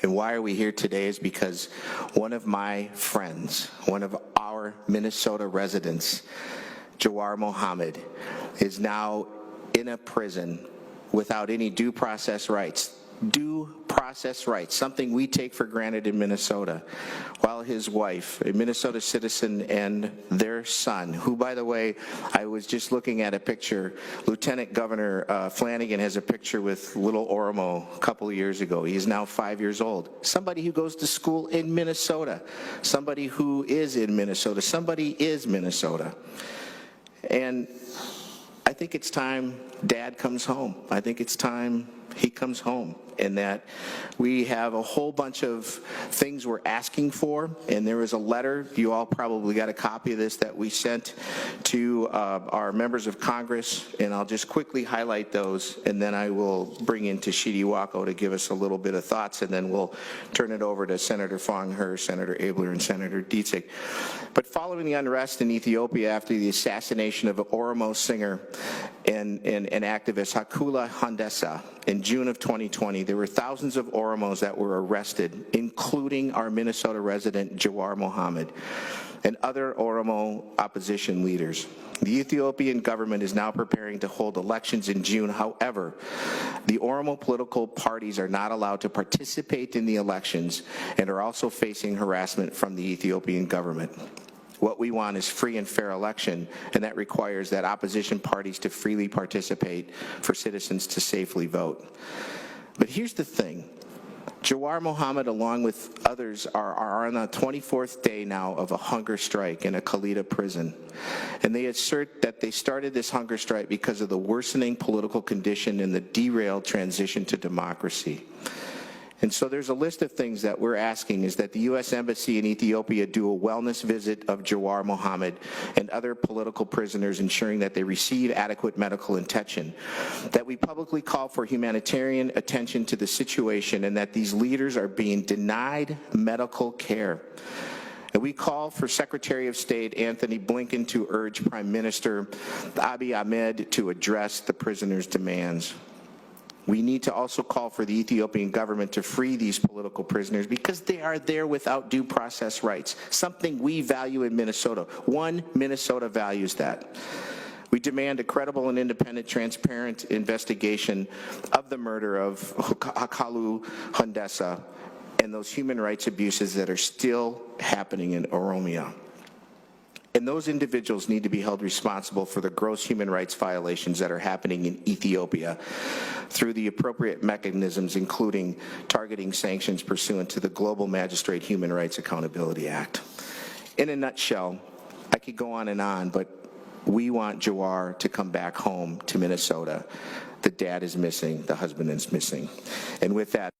And why are we here today is because one of my friends, one of our Minnesota residents, Jawar Mohammed, is now in a prison without any due process rights. Due process rights, something we take for granted in Minnesota, while his wife, a Minnesota citizen, and their son, who, by the way, I was just looking at a picture, Lieutenant Governor Flanagan has a picture with little Oromo a couple of years ago. He is now 5 years old. Somebody who goes to school in Minnesota, somebody who is in Minnesota, somebody is Minnesota. And I think it's time Dad comes home. I think it's time he comes home, and that we have a whole bunch of things we're asking for. And there was a letter, you all probably got a copy of this, that we sent to our members of Congress, and I'll just quickly highlight those, and then I will bring in Tashidi Wako to give us a little bit of thoughts, and then we'll turn it over to Senator Fong-Her, Senator Abler, and Senator Dietzig. But following the unrest in Ethiopia after the assassination of Oromo singer and activist Hachalu Hundessa in June of 2020, there were thousands of Oromos that were arrested, including our Minnesota resident Jawar Mohammed and other Oromo opposition leaders. The Ethiopian government is now preparing to hold elections in June. However, the Oromo political parties are not allowed to participate in the elections and are also facing harassment from the Ethiopian government. What we want is free and fair election, and that requires that opposition parties to freely participate for citizens to safely vote. But here's the thing. Jawar Mohammed, along with others, are on the 24th day now of a hunger strike in a Kalita prison. And they assert that they started this hunger strike because of the worsening political condition and the derailed transition to democracy. And so there's a list of things that we're asking is that the U.S. Embassy in Ethiopia do a wellness visit of Jawar Mohammed and other political prisoners, ensuring that they receive adequate medical attention, that we publicly call for humanitarian attention to the situation, and that these leaders are being denied medical care. And we call for Secretary of State Anthony Blinken to urge Prime Minister Abiy Ahmed to address the prisoners' demands. We need to also call for the Ethiopian government to free these political prisoners because they are there without due process rights, something we value in Minnesota. Minnesota values that. We demand a credible and independent, transparent investigation of the murder of Hachalu Hundessa and those human rights abuses that are still happening in Oromia. And those individuals need to be held responsible for the gross human rights violations that are happening in Ethiopia through the appropriate mechanisms, including targeting sanctions pursuant to the Global Magistrate Human Rights Accountability Act. In a nutshell, I could go on, but we want Jawar to come back home to Minnesota. The dad is missing, the husband is missing. And with that,